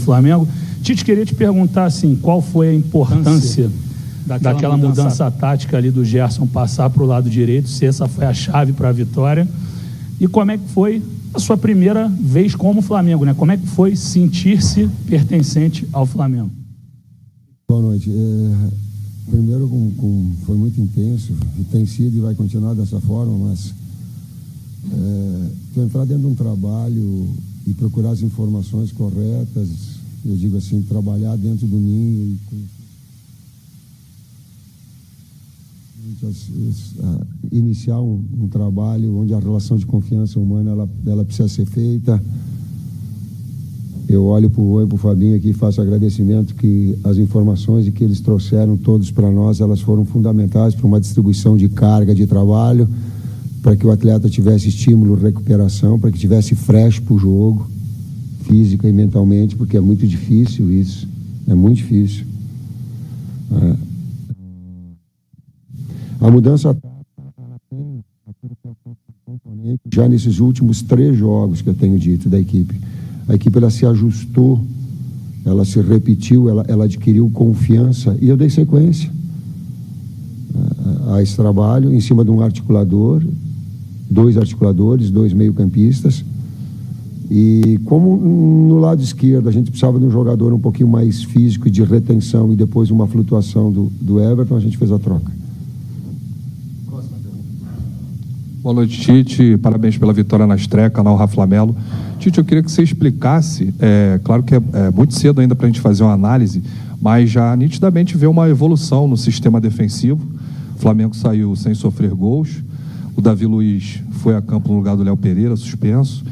Flamengo. Tite, queria te perguntar assim, qual foi a importância daquela mudança tática ali do Gerson passar para o lado direito, se essa foi a chave para a vitória, e como é que foi a sua primeira vez como Flamengo, né? Como é que foi sentir-se pertencente ao Flamengo? Boa noite. Primeiro, foi muito intenso, e tem sido e vai continuar dessa forma, mas entrar dentro de um trabalho e procurar as informações corretas, eu digo assim, trabalhar dentro do ninho e iniciar um trabalho onde a relação de confiança humana ela precisa ser feita. Eu olho para o Rui e para o Fabinho aqui e faço agradecimento que as informações que eles trouxeram todos para nós, elas foram fundamentais para uma distribuição de carga de trabalho, para que o atleta tivesse estímulo, recuperação, para que tivesse fresh para o jogo, física e mentalmente, porque é muito difícil isso, é muito difícil. A mudança já nesses últimos 3 jogos que eu tenho dito da equipe. A equipe ela se ajustou, ela se repetiu, ela adquiriu confiança e eu dei sequência a esse trabalho em cima de um articulador, 2 articuladores, 2 meio-campistas. E como no lado esquerdo a gente precisava de um jogador um pouquinho mais físico e de retenção e depois uma flutuação do Everton, a gente fez a troca. Boa noite, Tite. Parabéns pela vitória na estreia, canal Rafa Melo. Tite, eu queria que você explicasse, claro que é muito cedo ainda para a gente fazer uma análise, mas já nitidamente vê uma evolução no sistema defensivo. O Flamengo saiu sem sofrer gols, o Davi Luiz foi a campo no lugar do Léo Pereira, suspenso,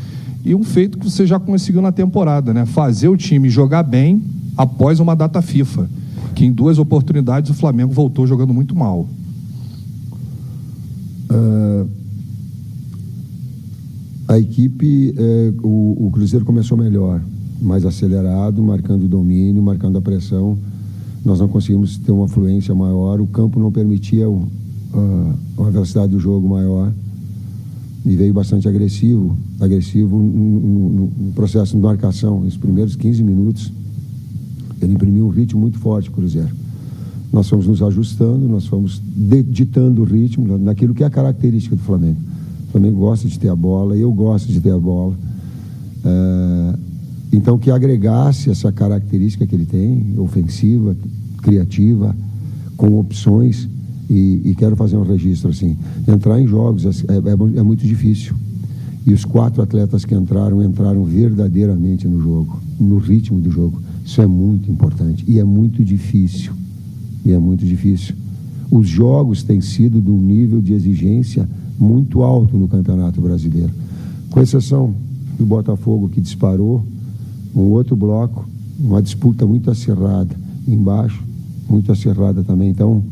e um feito que você já conseguiu na temporada, né? Fazer o time jogar bem após uma data FIFA, que em 2 oportunidades o Flamengo voltou jogando muito mal. A equipe, o Cruzeiro começou melhor, mais acelerado, marcando o domínio, marcando a pressão. Nós não conseguimos ter uma fluência maior, o campo não permitia uma velocidade do jogo maior e veio bastante agressivo no processo de marcação. Nos primeiros 15 minutos, ele imprimiu um ritmo muito forte, Cruzeiro. Nós fomos nos ajustando, nós fomos ditando o ritmo naquilo que é a característica do Flamengo. O Flamengo gosta de ter a bola, eu gosto de ter a bola. Então, que agregasse essa característica que ele tem, ofensiva, criativa, com opções, e quero fazer um registro assim. Entrar em jogos é muito difícil. E os 4 atletas que entraram verdadeiramente no jogo, no ritmo do jogo. Isso é muito importante e é muito difícil. Os jogos têm sido de um nível de exigência muito alto no Campeonato Brasileiro, com exceção do Botafogo, que disparou, um outro bloco, uma disputa muito acirrada embaixo, muito acirrada também. Então,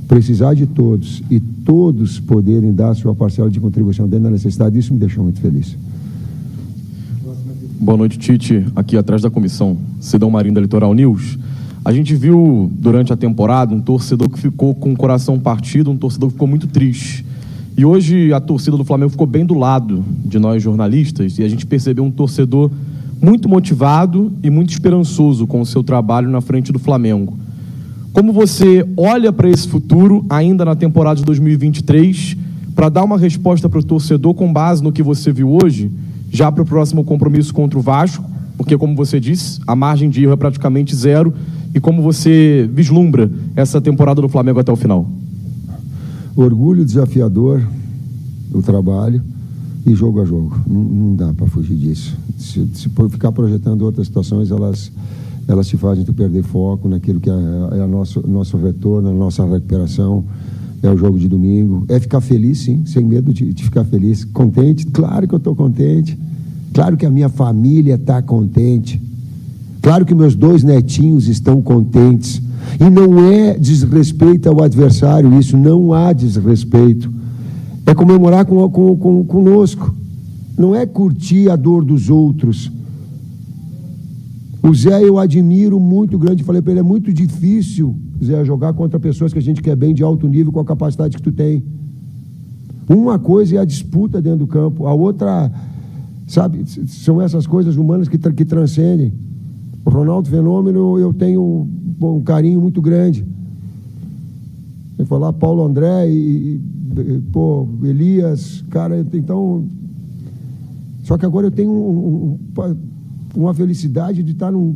precisar de todos e todos poderem dar sua parcela de contribuição dentro da necessidade, isso me deixou muito feliz. Boa noite, Tite, aqui atrás da comissão Sidão Marinho da Litoral News. A gente viu durante a temporada um torcedor que ficou com o coração partido, um torcedor que ficou muito triste. E hoje a torcida do Flamengo ficou bem do lado de nós jornalistas e a gente percebeu um torcedor muito motivado e muito esperançoso com o seu trabalho na frente do Flamengo. Como você olha para esse futuro ainda na temporada de 2023 para dar uma resposta para o torcedor com base no que você viu hoje, já para o próximo compromisso contra o Vasco, porque, como você disse, a margem de erro é praticamente 0, e como você vislumbra essa temporada do Flamengo até o final? Orgulho desafiador do trabalho e jogo a jogo. Não dá para fugir disso. Se ficar projetando outras situações, elas te fazem tu perder foco naquilo que é nosso retorno, a nossa recuperação. É o jogo de domingo. É ficar feliz, sim, sem medo de ficar feliz. Contente? Claro que eu estou contente. Claro que a minha família está contente. Claro que meus 2 netinhos estão contentes. E não é desrespeito ao adversário isso, não há desrespeito. É comemorar conosco. Não é curtir a dor dos outros. O Zé eu admiro muito grande, falei para ele, é muito difícil, Zé, jogar contra pessoas que a gente quer bem de alto nível com a capacidade que tu tem. Uma coisa é a disputa dentro do campo, a outra, sabe, são essas coisas humanas que transcendem. O Ronaldo Fenômeno, eu tenho um carinho muito grande. Eu falar Paulo André Elias, cara, então... Só que agora eu tenho uma felicidade de estar num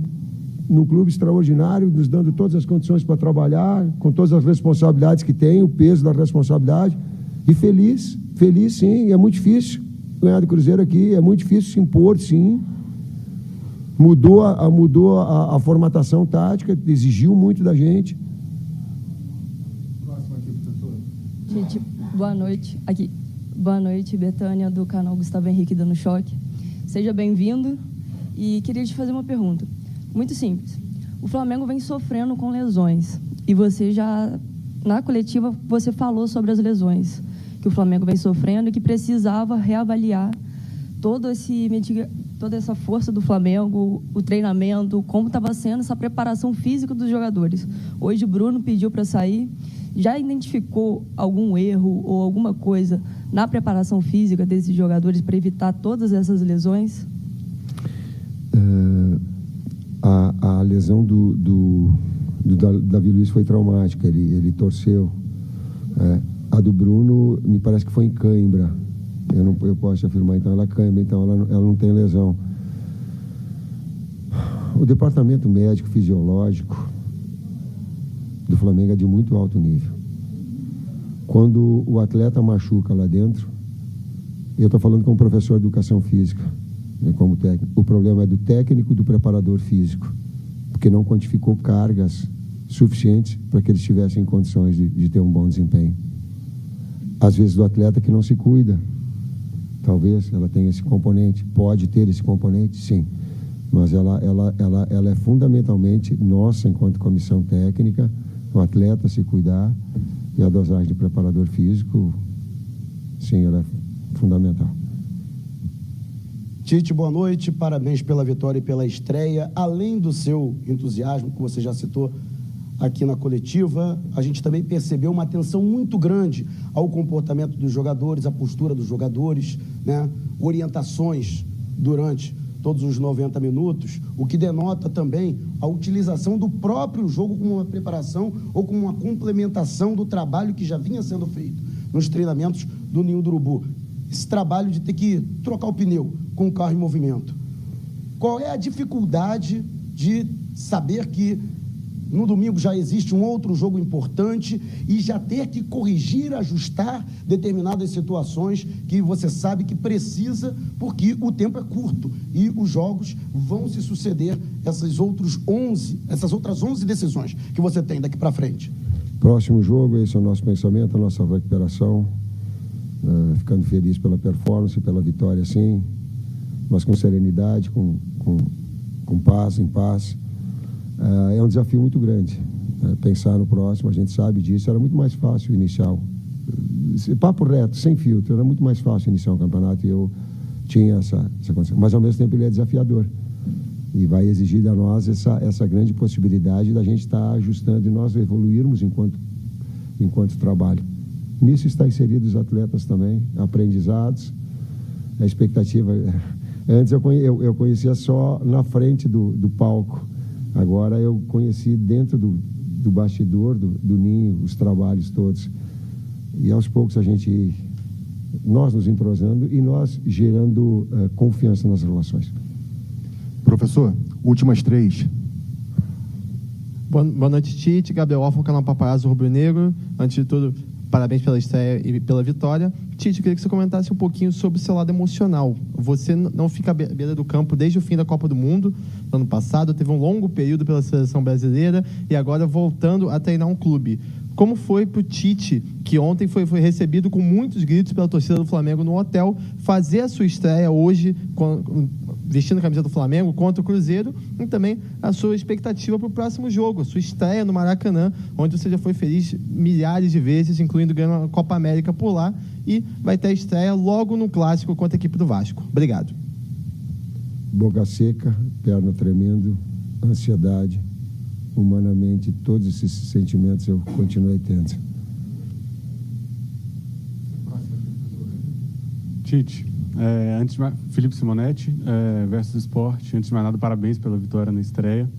clube extraordinário, nos dando todas as condições para trabalhar, com todas as responsabilidades que tem, o peso da responsabilidade, e feliz sim, é muito difícil ganhar do Cruzeiro aqui, é muito difícil se impor, sim. Mudou a formatação tática, exigiu muito da gente. Próximo aqui, professor. Gente, boa noite. Boa noite, Betânia, do canal Gustavo Henrique Dando Choque. Seja bem-vindo e queria te fazer uma pergunta. Muito simples. O Flamengo vem sofrendo com lesões e você já, na coletiva, você falou sobre as lesões que o Flamengo vem sofrendo e que precisava reavaliar toda essa força do Flamengo, o treinamento, como estava sendo essa preparação física dos jogadores. Hoje o Bruno pediu para sair. Já identificou algum erro ou alguma coisa na preparação física desses jogadores para evitar todas essas lesões? A lesão do Davi Luiz foi traumática, ele torceu. A do Bruno, me parece que foi em cãibra. Eu posso afirmar, então ela é cãibra, então ela não tem lesão. O departamento médico fisiológico do Flamengo é de muito alto nível. Quando o atleta machuca lá dentro, eu estou falando como professor de educação física, né, como técnico, o problema é do técnico e do preparador físico, porque não quantificou cargas suficientes para que eles tivessem condições de ter um bom desempenho. Às vezes do atleta que não se cuida, talvez ela tenha esse componente, pode ter esse componente, sim, mas ela é fundamentalmente nossa, enquanto comissão técnica, o atleta se cuidar, e a dosagem de preparador físico, sim, ela é fundamental. Tite, boa noite, parabéns pela vitória e pela estreia. Além do seu entusiasmo, que você já citou aqui na coletiva, a gente também percebeu uma atenção muito grande ao comportamento dos jogadores, à postura dos jogadores, né? Orientações durante todos os 90 minutos, o que denota também a utilização do próprio jogo como uma preparação ou como uma complementação do trabalho que já vinha sendo feito nos treinamentos do Ninho do Urubu. Esse trabalho de ter que trocar o pneu com o carro em movimento. Qual é a dificuldade de saber que no domingo já existe um outro jogo importante e já ter que corrigir, ajustar determinadas situações que você sabe que precisa, porque o tempo é curto e os jogos vão se suceder, essas outras 11 decisões que você tem daqui para frente? Próximo jogo, esse é o nosso pensamento, a nossa recuperação, ficando feliz pela performance, pela vitória, sim, mas com serenidade, com paz, em paz. É um desafio muito grande, pensar no próximo, a gente sabe disso. Era muito mais fácil iniciar, papo reto, sem filtro, era muito mais fácil iniciar um campeonato, e eu tinha essa condição, mas ao mesmo tempo ele é desafiador e vai exigir de nós essa grande possibilidade da gente estar ajustando e nós evoluirmos enquanto trabalho. Nisso está inserido os atletas também, aprendizados, a expectativa. Antes eu conhecia só na frente do palco. Agora eu conheci dentro do bastidor, do ninho, os trabalhos todos. E aos poucos nós nos entrosando e nós gerando confiança nas relações. Professor, últimas 3. Boa noite, Tite. Gabriel Alfa, canal Paparazzo Rubro Negro. Antes de tudo, parabéns pela estreia e pela vitória. Tite, eu queria que você comentasse um pouquinho sobre o seu lado emocional. Você não fica à beira do campo desde o fim da Copa do Mundo, no ano passado, teve um longo período pela seleção brasileira e agora voltando a treinar um clube. Como foi para o Tite, que ontem foi recebido com muitos gritos pela torcida do Flamengo no hotel, fazer a sua estreia hoje, vestindo a camisa do Flamengo contra o Cruzeiro, e também a sua expectativa para o próximo jogo, a sua estreia no Maracanã, onde você já foi feliz milhares de vezes, incluindo ganhando a Copa América por lá, e vai ter a estreia logo no Clássico contra a equipe do Vasco. Obrigado. Boca seca, perna tremendo, ansiedade, humanamente, todos esses sentimentos eu continuei tendo. Tite, Felipe Simonetti, versus Sport. Antes de mais nada, parabéns pela vitória na estreia.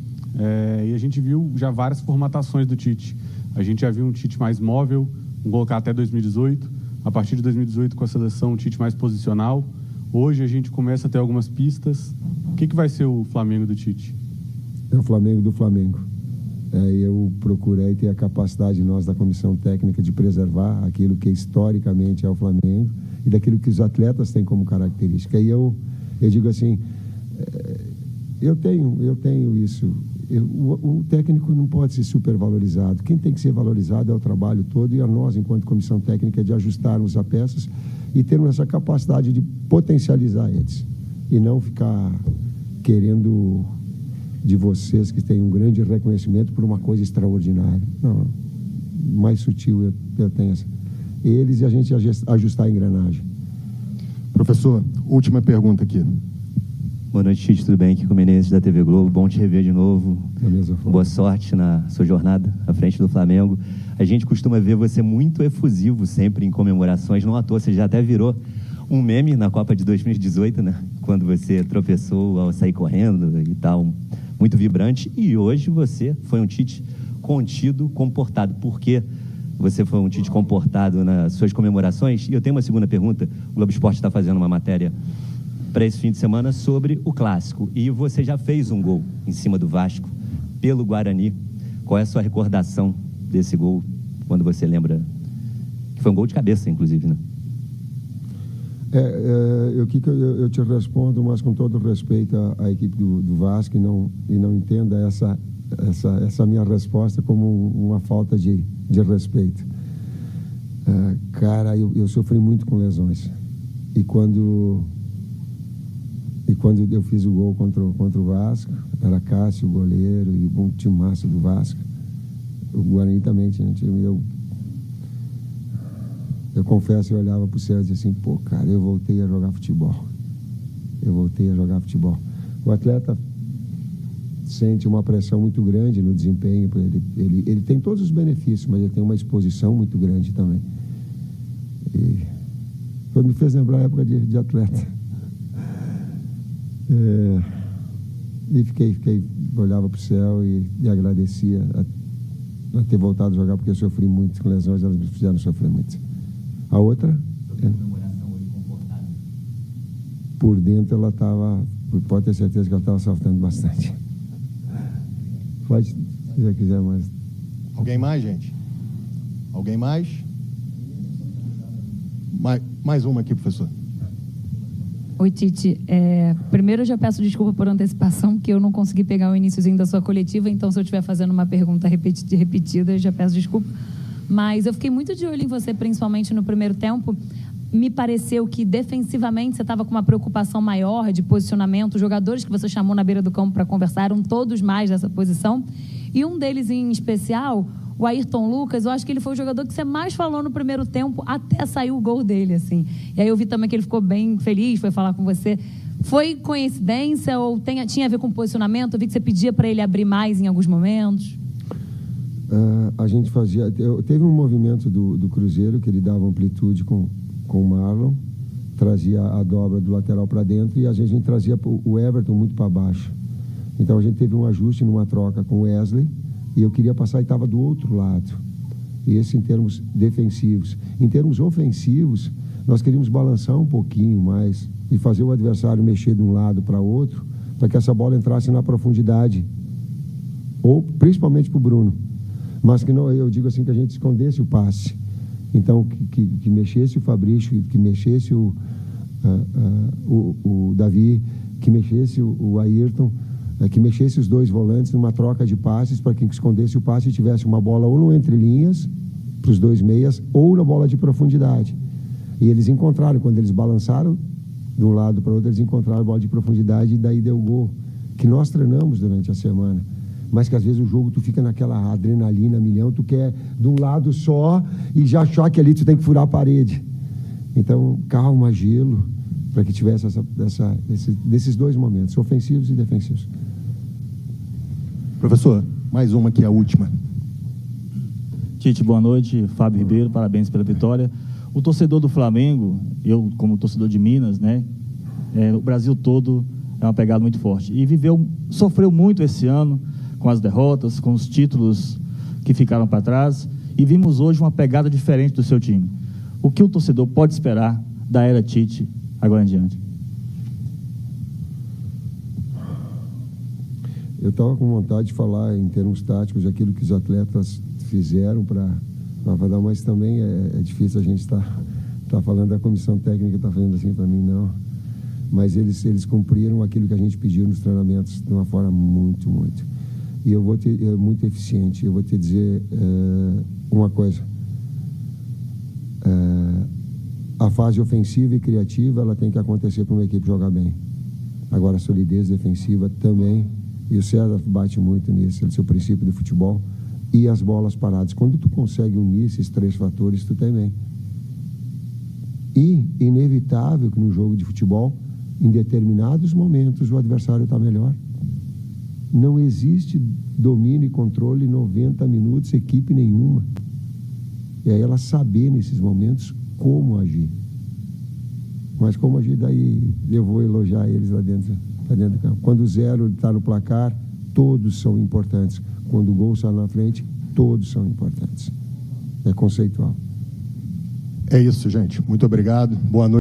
E a gente viu já várias formatações do Tite. A gente já viu um Tite mais móvel, vamos colocar até 2018. A partir de 2018, com a seleção, um Tite mais posicional. Hoje a gente começa a ter algumas pistas. O que vai ser o Flamengo do Tite? É o Flamengo do Flamengo. Eu procurei ter a capacidade, nós da comissão técnica, de preservar aquilo que historicamente é o Flamengo e daquilo que os atletas têm como característica. E eu digo assim, eu tenho isso. O técnico não pode ser supervalorizado. Quem tem que ser valorizado é o trabalho todo, e a nós, enquanto comissão técnica, de ajustarmos as peças e termos essa capacidade de potencializar eles. E não ficar querendo de vocês que têm um grande reconhecimento por uma coisa extraordinária. Não, mais sutil eu tenho essa. Eles e a gente ajustar a engrenagem. Professor, última pergunta aqui. Boa noite, Tite, tudo bem? Aqui com o Menezes da TV Globo. Bom te rever de novo. Beleza, boa sorte na sua jornada à frente do Flamengo. A gente costuma ver você muito efusivo sempre em comemorações. Não à toa, você já até virou um meme na Copa de 2018, né? Quando você tropeçou ao sair correndo e tal. Muito vibrante. E hoje você foi um Tite contido, comportado. Por que você foi um Tite comportado nas suas comemorações? E eu tenho uma segunda pergunta. O Globo Esporte está fazendo uma matéria para esse fim de semana sobre o Clássico. E você já fez um gol em cima do Vasco pelo Guarani. Qual é a sua recordação desse gol, quando você lembra? Que foi um gol de cabeça, inclusive, né? Eu te respondo, mas com todo respeito à equipe do Vasco, e não entenda essa minha resposta como uma falta de respeito. Cara, eu sofri muito com lesões. E quando eu fiz o gol contra o Vasco, era Cássio, o goleiro, e um timaço do Vasco. O Guarani também tinha um time. Eu confesso, eu olhava para o céu e dizia assim, pô, cara, eu voltei a jogar futebol. O atleta sente uma pressão muito grande no desempenho. Ele tem todos os benefícios, mas ele tem uma exposição muito grande também. E me fez lembrar a época de atleta. E olhava para o céu e agradecia a ter voltado a jogar, porque eu sofri muito com lesões, elas me fizeram sofrer muito. A outra, por dentro ela estava, pode ter certeza que ela estava sofrendo bastante. Pode, se você quiser mais. Alguém mais, gente? Alguém mais? Mais uma aqui, professor. Oi, Tite. Primeiro eu já peço desculpa por antecipação, porque eu não consegui pegar o iniciozinho da sua coletiva, então se eu estiver fazendo uma pergunta repetida, eu já peço desculpa. Mas eu fiquei muito de olho em você, principalmente no primeiro tempo. Me pareceu que defensivamente você estava com uma preocupação maior de posicionamento. Os jogadores que você chamou na beira do campo para conversar eram todos mais dessa posição. E um deles em especial, o Ayrton Lucas, eu acho que ele foi o jogador que você mais falou no primeiro tempo até sair o gol dele, assim. E aí eu vi também que ele ficou bem feliz, foi falar com você. Foi coincidência ou tinha a ver com posicionamento? Eu vi que você pedia para ele abrir mais em alguns momentos. A gente fazia... Teve um movimento do Cruzeiro que ele dava amplitude com o Marlon, trazia a dobra do lateral para dentro, e às vezes a gente trazia o Everton muito para baixo. Então a gente teve um ajuste numa troca com o Wesley, e eu queria passar e estava do outro lado. Esse em termos defensivos. Em termos ofensivos, nós queríamos balançar um pouquinho mais e fazer o adversário mexer de um lado para outro, para que essa bola entrasse na profundidade, ou principalmente para o Bruno. Mas que não, eu digo assim, que a gente escondesse o passe. Então, que mexesse o Fabrício, que mexesse o Davi, que mexesse o Ayrton, que mexesse os dois volantes numa troca de passes, para que escondesse o passe e tivesse uma bola ou no entre linhas, para os dois meias, ou na bola de profundidade. E eles encontraram, quando eles balançaram de um lado para o outro, eles encontraram a bola de profundidade, e daí deu o gol, que nós treinamos durante a semana. Mas que às vezes o jogo tu fica naquela adrenalina milhão, tu quer de um lado só e já achar que ali tu tem que furar a parede. Então, calma, gelo, para que tivesse desses dois momentos, ofensivos e defensivos. Professor, mais uma que é a última. Tite, boa noite. Fábio Ribeiro, parabéns pela vitória. O torcedor do Flamengo, eu como torcedor de Minas, né, o Brasil todo é uma pegada muito forte. E sofreu muito esse ano com as derrotas, com os títulos que ficaram para trás, e vimos hoje uma pegada diferente do seu time. O que o torcedor pode esperar da era Tite agora em diante? Eu estava com vontade de falar em termos táticos aquilo que os atletas fizeram para dar, mas também é difícil a gente estar falando da comissão técnica, está fazendo assim para mim, não. Mas eles cumpriram aquilo que a gente pediu nos treinamentos de uma forma muito. E eu vou muito eficiente. Eu vou te dizer uma coisa. A fase ofensiva e criativa ela tem que acontecer para uma equipe jogar bem. Agora a solidez defensiva também. E o César bate muito nisso, esse é o princípio do futebol. E as bolas paradas. Quando tu consegue unir esses 3 fatores, tu tem bem. E inevitável que no jogo de futebol, em determinados momentos, o adversário está melhor. Não existe domínio e controle 90 minutos, equipe nenhuma. E aí ela saber nesses momentos como agir. Mas como agir, daí eu vou elogiar eles lá dentro do campo. Quando o 0 está no placar, todos são importantes. Quando o gol sai na frente, todos são importantes. É conceitual. É isso, gente. Muito obrigado. Boa noite.